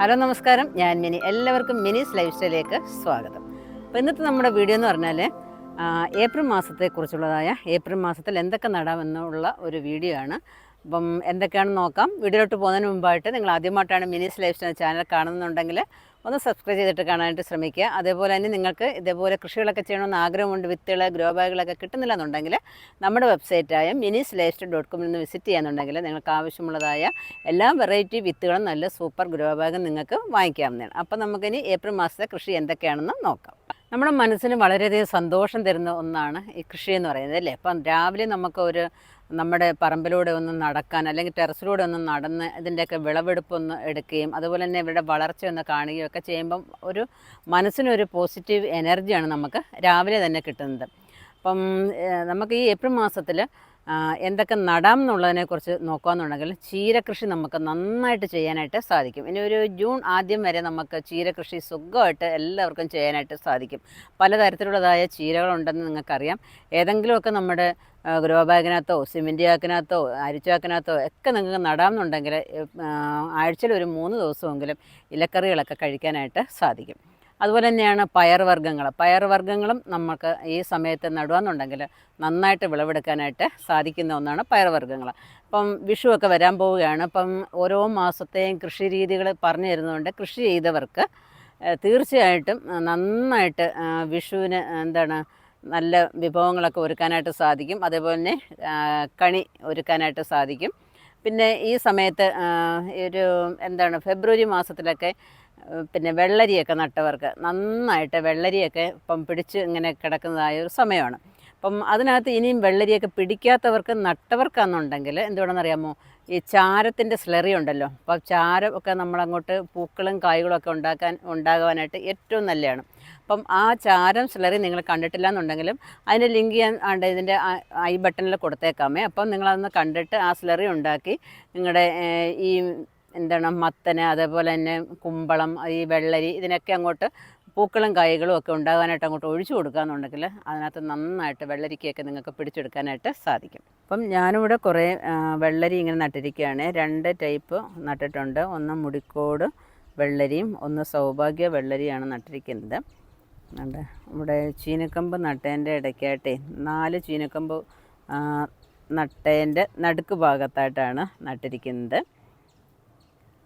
Hello നമസ്കാരം, ഞാൻ mini. എല്ലാവർക്കും മിനീസ് ലൈഫ് സ്റ്റൈലിലേക്ക് സ്വാഗതം. അപ്പോൾ ഇന്നത്തെ നമ്മുടെ വീഡിയോ എന്ന് പറഞ്ഞാൽ ഏപ്രിൽ മാസത്തെക്കുറിച്ചുള്ളതായ ഏപ്രിൽ മാസത്തിൽ എന്തൊക്കെ നടാമെന്നുള്ള ഒരു വീഡിയോ ആണ്. അപ്പം എന്തൊക്കെയാണെന്ന് നോക്കാം. വീഡിയോയിലോട്ട് പോകുന്നതിന് മുമ്പായിട്ട് നിങ്ങൾ ആദ്യമായിട്ടാണ് മിനീസ് ലൈഫ് സ്റ്റൈൽ ചാനൽ കാണുന്നുണ്ടെങ്കിൽ ഒന്ന് സബ്സ്ക്രൈബ് ചെയ്തിട്ട് കാണാനായിട്ട് ശ്രമിക്കുക. അതേപോലെ തന്നെ നിങ്ങൾക്ക് ഇതേപോലെ കൃഷികളൊക്കെ ചെയ്യണമെന്ന് ആഗ്രഹമുണ്ട്, വിത്തുകൾ ഗ്രോ ബാഗുകളൊക്കെ കിട്ടുന്നില്ല എന്നുണ്ടെങ്കിൽ നമ്മുടെ വെബ്സൈറ്റായ minisLifestyle.com നിന്ന് വിസിറ്റ് ചെയ്യാന്നുണ്ടെങ്കിൽ നിങ്ങൾക്ക് ആവശ്യമുള്ളതായ എല്ലാ വെറൈറ്റി വിത്തുകളും നല്ല സൂപ്പർ ഗ്രോ ബാഗും നിങ്ങൾക്ക് വാങ്ങിക്കാവുന്നതാണ്. അപ്പം നമുക്കിനി ഏപ്രിൽ മാസത്തെ കൃഷി എന്തൊക്കെയാണെന്ന് നോക്കാം. നമ്മുടെ മനസ്സിന് വളരെയധികം സന്തോഷം തരുന്ന ഒന്നാണ് ഈ കൃഷി എന്ന് പറയുന്നത്, അല്ലേ? അപ്പം രാവിലെ നമുക്ക് നമ്മുടെ പറമ്പിലൂടെ ഒന്ന് നടക്കാൻ, അല്ലെങ്കിൽ ടെറസിലൂടെ ഒന്ന് നടന്ന് ഇതിൻ്റെയൊക്കെ വിളവെടുപ്പൊന്ന് എടുക്കുകയും അതുപോലെ തന്നെ ഇവരുടെ വളർച്ച ഒന്ന് കാണുകയും ഒക്കെ ചെയ്യുമ്പം ഒരു മനസ്സിനൊരു പോസിറ്റീവ് എനർജിയാണ് നമുക്ക് രാവിലെ തന്നെ കിട്ടുന്നത്. അപ്പം നമുക്ക് ഈ ഏപ്രിൽ മാസത്തിൽ എന്തൊക്കെ നടാം എന്നുള്ളതിനെക്കുറിച്ച് നോക്കുകയെന്നുണ്ടെങ്കിൽ ചീരകൃഷി നമുക്ക് നന്നായിട്ട് ചെയ്യാനായിട്ട് സാധിക്കും. ഇനി ഒരു ജൂൺ ആദ്യം വരെ നമുക്ക് ചീരകൃഷി സുഖമായിട്ട് എല്ലാവർക്കും ചെയ്യാനായിട്ട് സാധിക്കും. പലതരത്തിലുള്ളതായ ചീരകളുണ്ടെന്ന് നിങ്ങൾക്കറിയാം. ഏതെങ്കിലുമൊക്കെ നമ്മുടെ ഗ്രോ ബാഗിനകത്തോ സിമെൻറ്റ് ചാക്കിനകത്തോ അരിച്ചാക്കിനകത്തോ ഒക്കെ നിങ്ങൾക്ക് നടാമെന്നുണ്ടെങ്കിൽ ആഴ്ചയിൽ ഒരു 3 ദിവസമെങ്കിലും ഇലക്കറികളൊക്കെ കഴിക്കാനായിട്ട് സാധിക്കും. അതുപോലെ തന്നെയാണ് പയറുവർഗ്ഗങ്ങളും നമുക്ക് ഈ സമയത്ത് നടുകയെന്നുണ്ടെങ്കിൽ നന്നായിട്ട് വിളവെടുക്കാനായിട്ട് സാധിക്കുന്ന ഒന്നാണ് പയറുവർഗ്ഗങ്ങൾ. ഇപ്പം വിഷുവൊക്കെ വരാൻ പോവുകയാണ്. അപ്പം ഓരോ മാസത്തെയും കൃഷി രീതികൾ പറഞ്ഞു തരുന്നതുകൊണ്ട് കൃഷി ചെയ്തവർക്ക് തീർച്ചയായിട്ടും നന്നായിട്ട് വിഷുവിന് നല്ല വിഭവങ്ങളൊക്കെ ഒരുക്കാനായിട്ട് സാധിക്കും. അതേപോലെ തന്നെ കണി ഒരുക്കാനായിട്ട് സാധിക്കും. പിന്നെ ഈ സമയത്ത് ഫെബ്രുവരി മാസത്തിലൊക്കെ പിന്നെ വെള്ളരിയൊക്കെ നട്ടവർക്ക് നന്നായിട്ട് വെള്ളരിയൊക്കെ ഇപ്പം പിടിച്ച് ഇങ്ങനെ കിടക്കുന്നതായ ഒരു സമയമാണ്. അപ്പം അതിനകത്ത് ഇനിയും വെള്ളരിയൊക്കെ പിടിക്കാത്തവർക്ക് നട്ടവർക്കാണെന്നുണ്ടെങ്കിൽ എന്തുവേണമെന്നറിയാമോ, ഈ ചാരത്തിൻ്റെ സ്ലറി ഉണ്ടല്ലോ. അപ്പോൾ ചാരം ഒക്കെ നമ്മളങ്ങോട്ട് പൂക്കളും കായ്കളും ഒക്കെ ഉണ്ടാകാനായിട്ട് ഏറ്റവും നല്ലതാണ്. അപ്പം ആ ചാരം സ്ലറി നിങ്ങൾ കണ്ടിട്ടില്ല എന്നുണ്ടെങ്കിലും അതിൻ്റെ ലിങ്ക് ഞാൻ ഇതിൻ്റെ ഐ ബട്ടണിൽ കൊടുത്തേക്കാമേ. അപ്പം നിങ്ങളതൊന്ന് കണ്ടിട്ട് ആ സ്ലറി ഉണ്ടാക്കി നിങ്ങളുടെ ഈ മത്തന്, അതേപോലെ തന്നെ കുമ്പളം, ഈ വെള്ളരി, ഇതിനൊക്കെ അങ്ങോട്ട് പൂക്കളും കായ്കളും ഒക്കെ ഉണ്ടാകാനായിട്ട് അങ്ങോട്ട് ഒഴിച്ചു കൊടുക്കുകയെന്നുണ്ടെങ്കിൽ അതിനകത്ത് നന്നായിട്ട് വെള്ളരിക്കയൊക്കെ നിങ്ങൾക്ക് പിടിച്ചെടുക്കാനായിട്ട് സാധിക്കും. അപ്പം ഞാനിവിടെ കുറേ വെള്ളരി ഇങ്ങനെ നട്ടിരിക്കുകയാണ്. 2 ടൈപ്പ് നട്ടിട്ടുണ്ട്. ഒന്ന് മുടിക്കോട് വെള്ളരിയും ഒന്ന് സൗഭാഗ്യ വെള്ളരിയാണ് നട്ടിരിക്കുന്നത്. ഇവിടെ ചീനക്കമ്പ് നട്ടതിൻ്റെ ഇടയ്ക്കായിട്ടേ 4 ചീനക്കമ്പ് നട്ടതിൻ്റെ നടുക്ക് ഭാഗത്തായിട്ടാണ് നട്ടിരിക്കുന്നത്.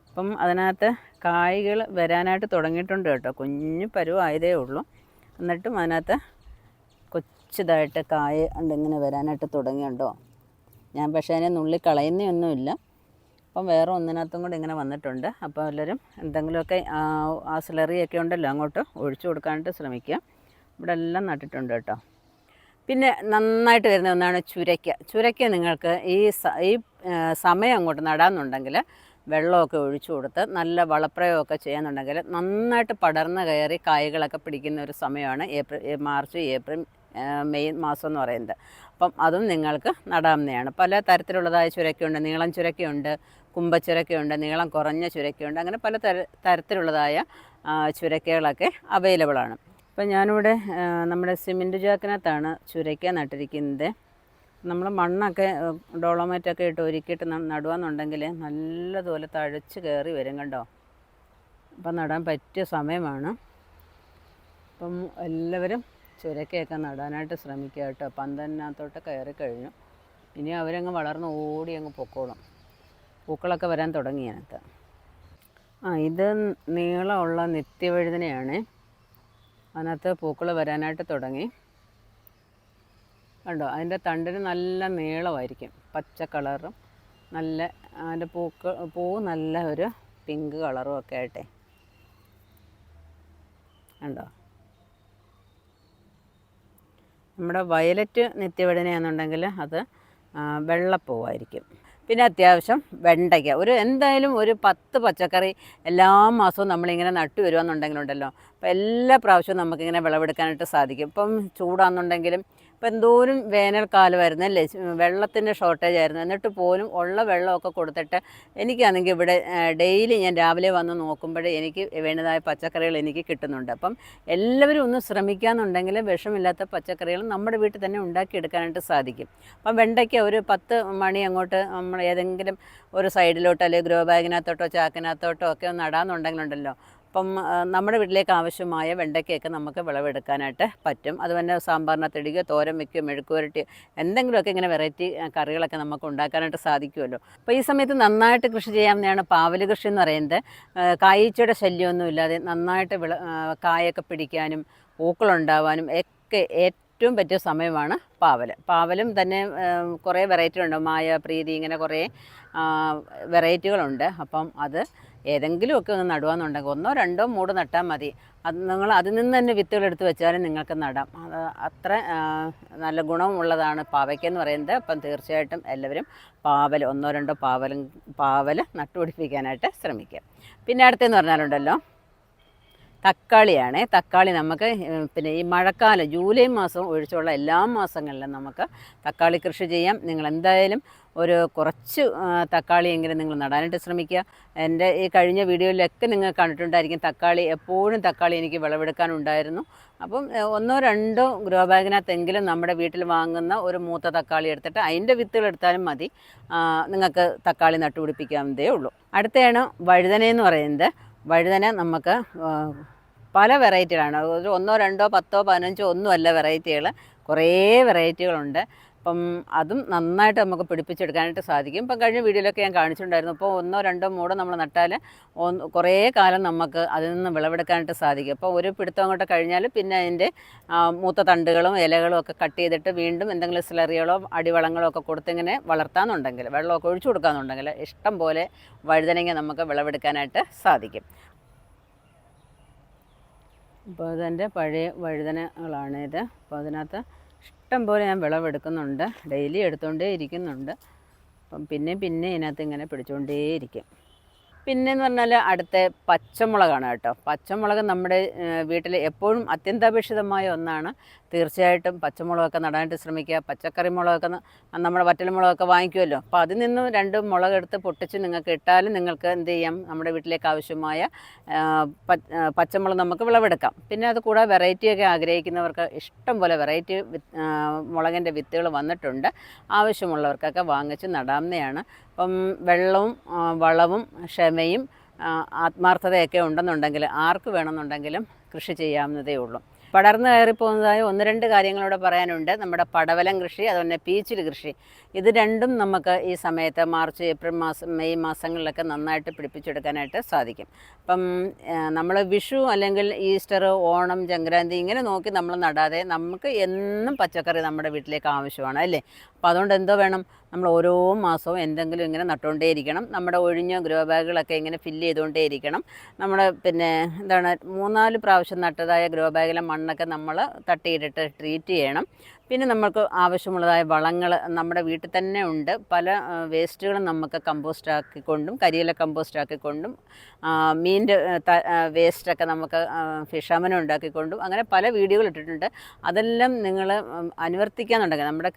അപ്പം അതിനകത്ത് കായ്കൾ വരാനായിട്ട് തുടങ്ങിയിട്ടുണ്ട് കേട്ടോ. കുഞ്ഞു പരുവായതേ ഉള്ളൂ. എന്നിട്ടും അതിനകത്ത് കൊച്ചതായിട്ട് കായ ഇങ്ങനെ വരാനായിട്ട് തുടങ്ങിയുണ്ടോ. ഞാൻ പക്ഷേ അതിനെ നുള്ളി കളയുന്നൊന്നുമില്ല. അപ്പം വേറെ ഒന്നിനകത്തും കൂടി ഇങ്ങനെ വന്നിട്ടുണ്ട്. അപ്പോൾ എല്ലാവരും എന്തെങ്കിലുമൊക്കെ ആ സ്ലറിയൊക്കെ ഉണ്ടല്ലോ അങ്ങോട്ട് ഒഴിച്ചു കൊടുക്കാനായിട്ട് ശ്രമിക്കുക. ഇവിടെ എല്ലാം നട്ടിട്ടുണ്ട് കേട്ടോ. പിന്നെ നന്നായിട്ട് വരുന്ന ഒന്നാണ് ചുരയ്ക്ക. നിങ്ങൾക്ക് ഈ സമയം അങ്ങോട്ട് നടാമെന്നുണ്ടെങ്കിൽ വെള്ളമൊക്കെ ഒഴിച്ചു കൊടുത്ത് നല്ല വളപ്രയോഗമൊക്കെ ചെയ്യാന്നുണ്ടെങ്കിൽ നന്നായിട്ട് പടർന്ന് കയറി കായ്കളൊക്കെ പിടിക്കുന്ന ഒരു സമയമാണ് മാർച്ച് ഏപ്രിൽ മെയ് മാസം എന്ന് പറയുന്നത്. അപ്പം അതും നിങ്ങൾക്ക് നടാവുന്നതാണ്. പല തരത്തിലുള്ളതായ ചുരക്കയുണ്ട്. നീളം ചുരക്കയുണ്ട്, കുമ്പച്ചുരക്കയുണ്ട്, നീളം കുറഞ്ഞ ചുരക്കയുണ്ട്. അങ്ങനെ പല തരത്തിലുള്ളതായ ചുരക്കകളൊക്കെ അവൈലബിളാണ്. അപ്പം ഞാനിവിടെ നമ്മുടെ സിമെൻറ്റ് ചാക്കിനകത്താണ് ചുരക്ക നട്ടിരിക്കുന്നത്. നമ്മൾ മണ്ണൊക്കെ ഡോളോമൈറ്റൊക്കെ ഇട്ട് ഒരുക്കിയിട്ട് നടുകയെന്നുണ്ടെങ്കിൽ നല്ലതുപോലെ തഴച്ച് കയറി വരും കണ്ടോ. അപ്പം നടാൻ പറ്റിയ സമയമാണ്. അപ്പം എല്ലാവരും ചുരക്കയൊക്കെ നടാനായിട്ട് ശ്രമിക്കുക കേട്ടോ. പന്തലിനകത്തോട്ട് കയറി കഴിഞ്ഞു. ഇനി അവരങ്ങ് വളർന്ന് ഓടി അങ്ങ് പൊക്കോളും. പൂക്കളൊക്കെ വരാൻ തുടങ്ങി അതിനകത്ത്. ഇത് നീളമുള്ള നിത്യവഴുതനയാണ്. അതിനകത്ത് പൂക്കൾ വരാനായിട്ട് തുടങ്ങി കണ്ടോ. അതിൻ്റെ തണ്ടിന് നല്ല നീളമായിരിക്കും, പച്ച കളറും നല്ല അതിൻ്റെ പൂ നല്ല ഒരു പിങ്ക് കളറും ഒക്കെ ആയിട്ടേ കണ്ടോ. നമ്മുടെ വയലറ്റ് നിത്യവഴുതനയാണെന്നുണ്ടെങ്കിൽ അത് വെള്ളപ്പൂവായിരിക്കും. പിന്നെ അത്യാവശ്യം വെണ്ടയ്ക്ക, എന്തായാലും ഒരു 10 പച്ചക്കറി എല്ലാ മാസവും നമ്മളിങ്ങനെ നട്ടു വരുവാന്നുണ്ടെങ്കിലുണ്ടല്ലോ അപ്പോൾ എല്ലാ പ്രാവശ്യവും നമുക്കിങ്ങനെ വിളവെടുക്കാനായിട്ട് സാധിക്കും. ഇപ്പം ചൂടാണെന്നുണ്ടെങ്കിലും അപ്പോൾ എന്തോരം വേനൽക്കാലമായിരുന്നു അല്ലേ, വെള്ളത്തിൻ്റെ ഷോർട്ടേജ് ആയിരുന്നു. എന്നിട്ട് പോലും ഉള്ള വെള്ളമൊക്കെ കൊടുത്തിട്ട് എനിക്കാണെങ്കിൽ ഇവിടെ ഡെയിലി ഞാൻ രാവിലെ വന്ന് നോക്കുമ്പോഴേ എനിക്ക് വേണ്ടതായ പച്ചക്കറികൾ എനിക്ക് കിട്ടുന്നുണ്ട്. അപ്പം എല്ലാവരും ഒന്ന് ശ്രമിക്കാമെന്നുണ്ടെങ്കിൽ വിഷമില്ലാത്ത പച്ചക്കറികൾ നമ്മുടെ വീട്ടിൽ തന്നെ ഉണ്ടാക്കിയെടുക്കാനായിട്ട് സാധിക്കും. അപ്പം വെണ്ടയ്ക്ക ഒരു 10 മണി അങ്ങോട്ട് നമ്മൾ ഏതെങ്കിലും ഒരു സൈഡിലോട്ടോ അല്ലെങ്കിൽ ഗ്രോ ബാഗിനകത്തോട്ടോ ചാക്കിനകത്തോട്ടോ ഒക്കെ നടാമെന്നുണ്ടെങ്കിലുണ്ടല്ലോ, അപ്പം നമ്മുടെ വീട്ടിലേക്ക് ആവശ്യമായ വെണ്ടയ്ക്കയൊക്കെ നമുക്ക് വിളവെടുക്കാനായിട്ട് പറ്റും. അതുപോലെ സാമ്പാറിനകത്ത് ഇടുകയോ തോരൻ വയ്ക്കുകയോ മെഴുക്ക് പുരട്ടിയോ എന്തെങ്കിലുമൊക്കെ ഇങ്ങനെ വെറൈറ്റി കറികളൊക്കെ നമുക്ക് ഉണ്ടാക്കാനായിട്ട് സാധിക്കുമല്ലോ. അപ്പോൾ ഈ സമയത്ത് നന്നായിട്ട് കൃഷി ചെയ്യാവുന്നതാണ് പാവൽ കൃഷി എന്ന് പറയുന്നത്. കായ്ച്ചയുടെ ശല്യമൊന്നും ഇല്ലാതെ നന്നായിട്ട് കായൊക്കെ പിടിക്കാനും പൂക്കളുണ്ടാവാനും ഒക്കെ ഏറ്റവും പറ്റിയ സമയമാണ് പാവലും തന്നെ കുറേ വെറൈറ്റികളുണ്ട്. മായ, പ്രീതി, ഇങ്ങനെ കുറേ വെറൈറ്റികളുണ്ട്. അപ്പം അത് ഏതെങ്കിലുമൊക്കെ ഒന്ന് നടുവാന്നുണ്ടെങ്കിൽ 1, 2, 3 നട്ടാൽ മതി. അത് നിങ്ങൾ അതിൽ നിന്ന് തന്നെ വിത്തുകളെടുത്ത് വെച്ചാലും നിങ്ങൾക്ക് നടാം. അത് അത്ര നല്ല ഗുണമുള്ളതാണ് പാവയ്ക്കെന്ന് പറയുന്നത്. അപ്പം തീർച്ചയായിട്ടും എല്ലാവരും 1, 2 പാവൽ നട്ടുപിടിപ്പിക്കാനായിട്ട് ശ്രമിക്കുക. പിന്നെ അടുത്തെന്ന് പറഞ്ഞാലുണ്ടല്ലോ, തക്കാളിയാണ്. തക്കാളി നമുക്ക് പിന്നെ ഈ മഴക്കാലം ജൂലൈ മാസം ഒഴിച്ചുള്ള എല്ലാ മാസങ്ങളിലും നമുക്ക് തക്കാളി കൃഷി ചെയ്യാം. നിങ്ങൾ എന്തായാലും ഒരു കുറച്ച് തക്കാളിയെങ്കിലും നിങ്ങൾ നടാനായിട്ട് ശ്രമിക്കുക. എൻ്റെ ഈ കഴിഞ്ഞ വീഡിയോയിലൊക്കെ നിങ്ങൾ കണ്ടിട്ടുണ്ടായിരിക്കും, എപ്പോഴും തക്കാളി എനിക്ക് വിളവെടുക്കാനുണ്ടായിരുന്നു. അപ്പം 1, 2 ഗ്രോ ബാഗിനകത്തെങ്കിലും നമ്മുടെ വീട്ടിൽ വാങ്ങുന്ന ഒരു മൂത്ത തക്കാളി എടുത്തിട്ട് അതിൻ്റെ വിത്തുകൾ എടുത്താലും മതി, നിങ്ങൾക്ക് തക്കാളി നട്ടുപിടിപ്പിക്കാവുന്നതേ ഉള്ളൂ. അടുത്തതാണ് വഴുതനയെന്ന് പറയുന്നത്. വഴുതന നമുക്ക് പല വെറൈറ്റികളാണ്. ഒരു 1, 2, 10, 15 ഒന്നുമല്ല വെറൈറ്റികൾ, കുറേ വെറൈറ്റികളുണ്ട്. അപ്പം അതും നന്നായിട്ട് നമുക്ക് പിടിപ്പിച്ചെടുക്കാനായിട്ട് സാധിക്കും. ഇപ്പം കഴിഞ്ഞ വീഡിയോയിലൊക്കെ ഞാൻ കാണിച്ചിട്ടുണ്ടായിരുന്നു. അപ്പോൾ 1, 2, 3 നമ്മൾ നട്ടാൽ കുറേ കാലം നമുക്ക് അതിൽ നിന്ന് വിളവെടുക്കാനായിട്ട് സാധിക്കും. അപ്പോൾ ഒരു പിടുത്തം അങ്ങോട്ട് കഴിഞ്ഞാൽ പിന്നെ അതിൻ്റെ മൂത്ത തണ്ടുകളും ഇലകളും ഒക്കെ കട്ട് ചെയ്തിട്ട് വീണ്ടും എന്തെങ്കിലും സ്ലറികളോ അടിവളങ്ങളോ ഒക്കെ കൊടുത്തിങ്ങനെ വളർത്താമെന്നുണ്ടെങ്കിൽ, വെള്ളമൊക്കെ ഒഴിച്ചു കൊടുക്കാമെന്നുണ്ടെങ്കിൽ ഇഷ്ടം പോലെ വഴുതനങ്ങ നമുക്ക് വിളവെടുക്കാനായിട്ട് സാധിക്കും. അപ്പോൾ ഇതെൻ്റെ പഴയ വഴുതനകളാണിത്. അപ്പോൾ അതിനകത്ത് ഇഷ്ടം പോലെ ഞാൻ വിളവെടുക്കുന്നുണ്ട്, ഡെയിലി എടുത്തുകൊണ്ടേ ഇരിക്കുന്നുണ്ട്. അപ്പം പിന്നെ ഇതിനകത്ത് ഇങ്ങനെ പിടിച്ചുകൊണ്ടേയിരിക്കും. പിന്നെയെന്ന് പറഞ്ഞാൽ അടുത്ത പച്ചമുളകാണ് കേട്ടോ. പച്ചമുളക് നമ്മുടെ വീട്ടിൽ എപ്പോഴും അത്യന്താപേക്ഷിതമായ ഒന്നാണ്. തീർച്ചയായിട്ടും പച്ചമുളകൊക്കെ നടാനായിട്ട് ശ്രമിക്കുക. പച്ചക്കറി മുളകൊക്കെ നമ്മുടെ വറ്റൽമുളകൊക്കെ വാങ്ങിക്കുമല്ലോ, അപ്പോൾ അതിൽ നിന്നും 2 മുളകെടുത്ത് പൊട്ടിച്ച് നിങ്ങൾക്ക് ഇട്ടാലും നിങ്ങൾക്ക് എന്ത് ചെയ്യാം, നമ്മുടെ വീട്ടിലേക്ക് ആവശ്യമായ പച്ചമുളക് നമുക്ക് വിളവെടുക്കാം. പിന്നെ അത് കൂടാതെ വെറൈറ്റിയൊക്കെ ആഗ്രഹിക്കുന്നവർക്ക് ഇഷ്ടം പോലെ വെറൈറ്റി മുളകിൻ്റെ വിത്തുകൾ വന്നിട്ടുണ്ട്. ആവശ്യമുള്ളവർക്കൊക്കെ വാങ്ങിച്ച് നടാവുന്നതാണ്. അപ്പം വെള്ളവും വളവും ക്ഷമയും ആത്മാർത്ഥതയൊക്കെ ഉണ്ടെന്നുണ്ടെങ്കിൽ ആർക്ക് വേണമെന്നുണ്ടെങ്കിലും കൃഷി ചെയ്യാവുന്നതേ ഉള്ളൂ. പടർന്നു കയറിപ്പോകുന്നതായ 1, 2 കാര്യങ്ങളോട് പറയാനുണ്ട്. നമ്മുടെ പടവലം കൃഷി, അതുപോലെ പീച്ചിൽ കൃഷി, ഇത് രണ്ടും നമുക്ക് ഈ സമയത്ത് മാർച്ച്, ഏപ്രിൽ മാസം, മെയ് മാസങ്ങളിലൊക്കെ നന്നായിട്ട് പിടിപ്പിച്ചെടുക്കാനായിട്ട് സാധിക്കും. അപ്പം നമ്മൾ വിഷു അല്ലെങ്കിൽ ഈസ്റ്റർ, ഓണം, സംക്രാന്തി ഇങ്ങനെ നോക്കി നമ്മൾ നടാതെ നമുക്ക് എന്നും പച്ചക്കറി നമ്മുടെ വീട്ടിലേക്ക് ആവശ്യമാണ് അല്ലേ. അപ്പോൾ അതുകൊണ്ട് എന്തോ വേണം, നമ്മൾ ഓരോ മാസവും എന്തെങ്കിലും ഇങ്ങനെ നട്ടുകൊണ്ടേയിരിക്കണം. നമ്മുടെ ഒഴിഞ്ഞ ഗ്രോ ബാഗുകളൊക്കെ ഇങ്ങനെ ഫില്ല് ചെയ്തുകൊണ്ടേയിരിക്കണം. നമ്മൾ പിന്നെ 3-4 പ്രാവശ്യം നട്ടതായ ഗ്രോ ബാഗിലെ മണ്ണൊക്കെ നമ്മൾ തട്ടിയിട്ടിട്ട് ട്രീറ്റ് ചെയ്യണം. പിന്നെ നമുക്ക് ആവശ്യമുള്ളതായ വളങ്ങൾ നമ്മുടെ വീട്ടിൽ തന്നെ ഉണ്ട്. പല വേസ്റ്റുകളും നമുക്ക് കമ്പോസ്റ്റ് ആക്കിക്കൊണ്ടും കരിയില കമ്പോസ്റ്റ് ആക്കിക്കൊണ്ടും മീനിൻ്റെ വേസ്റ്റൊക്കെ നമുക്ക് ഫിഷാമനം ഉണ്ടാക്കിക്കൊണ്ടും അങ്ങനെ പല വീഡിയോകൾ ഇട്ടിട്ടുണ്ട്. അതെല്ലാം നിങ്ങൾ അനുവർത്തിക്കാന്നുണ്ടെങ്കിൽ നമ്മുടെ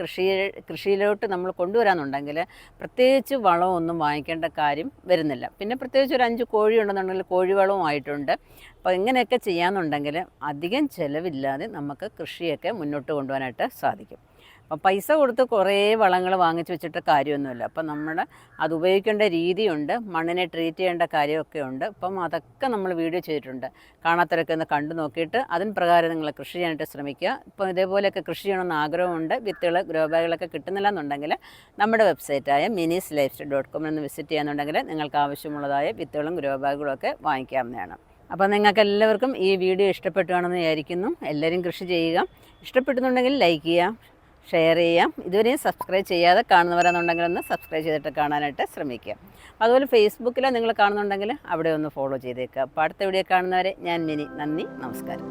കൃഷിയിലോട്ട് നമ്മൾ കൊണ്ടുവരാമെന്നുണ്ടെങ്കിൽ പ്രത്യേകിച്ച് വളമൊന്നും വാങ്ങിക്കേണ്ട കാര്യം വരുന്നില്ല. പിന്നെ പ്രത്യേകിച്ച് ഒരു 5 കോഴി ഉണ്ടെന്നുണ്ടെങ്കിൽ കോഴിവളവും ആയിട്ടുണ്ട്. അപ്പോൾ ഇങ്ങനെയൊക്കെ ചെയ്യാമെന്നുണ്ടെങ്കിൽ അധികം ചിലവില്ലാതെ നമുക്ക് കൃഷിയൊക്കെ മുന്നോട്ട് കൊണ്ടുപോകാനായിട്ട് സാധിക്കും. അപ്പം പൈസ കൊടുത്ത് കുറേ വളങ്ങൾ വാങ്ങിച്ച് വെച്ചിട്ട് കാര്യമൊന്നുമില്ല. അപ്പം നമ്മുടെ അത് ഉപയോഗിക്കേണ്ട രീതിയുണ്ട്, മണ്ണിനെ ട്രീറ്റ് ചെയ്യേണ്ട കാര്യമൊക്കെ ഉണ്ട്. അപ്പം അതൊക്കെ നമ്മൾ വീഡിയോ ചെയ്തിട്ടുണ്ട്. കാണാത്തവരൊക്കെ ഒന്ന് കണ്ടു നോക്കിയിട്ട് അതിന് പ്രകാരം നിങ്ങൾ കൃഷി ചെയ്യാനായിട്ട് ശ്രമിക്കുക. ഇപ്പോൾ ഇതേപോലെയൊക്കെ കൃഷി ചെയ്യണമെന്ന് ആഗ്രഹമുണ്ട്, വിത്തുകൾ ഗ്രോ ബാഗുകളൊക്കെ കിട്ടുന്നില്ല എന്നുണ്ടെങ്കിൽ നമ്മുടെ വെബ്സൈറ്റായ minisLifestyle.com എന്ന് വിസിറ്റ് ചെയ്യാന്നുണ്ടെങ്കിൽ നിങ്ങൾക്ക് ആവശ്യമുള്ളതായ വിത്തുകളും ഗ്രോ ബാഗുകളും ഒക്കെ വാങ്ങിക്കാവുന്നതാണ്. അപ്പോൾ നിങ്ങൾക്ക് എല്ലാവർക്കും ഈ വീഡിയോ ഇഷ്ടപ്പെട്ടുവാണെന്ന് വിചാരിക്കുന്നു. എല്ലാവരും കൃഷി ചെയ്യുക. ഇഷ്ടപ്പെടുന്നുണ്ടെങ്കിൽ ലൈക്ക് ചെയ്യാം, ഷെയർ ചെയ്യാം. ഇതുവരെയും സബ്സ്ക്രൈബ് ചെയ്യാതെ കാണുന്നവരാണെന്നുണ്ടെങ്കിൽ ഒന്ന് സബ്സ്ക്രൈബ് ചെയ്തിട്ട് കാണാനായിട്ട് ശ്രമിക്കുക. അതുപോലെ ഫേസ്ബുക്കിലോ നിങ്ങൾ കാണുന്നുണ്ടെങ്കിൽ അവിടെ ഒന്ന് ഫോളോ ചെയ്തേക്കുക. അപ്പോൾ അടുത്ത വീഡിയോ കാണുന്നവരെ ഞാൻ മിനി. നന്ദി, നമസ്കാരം.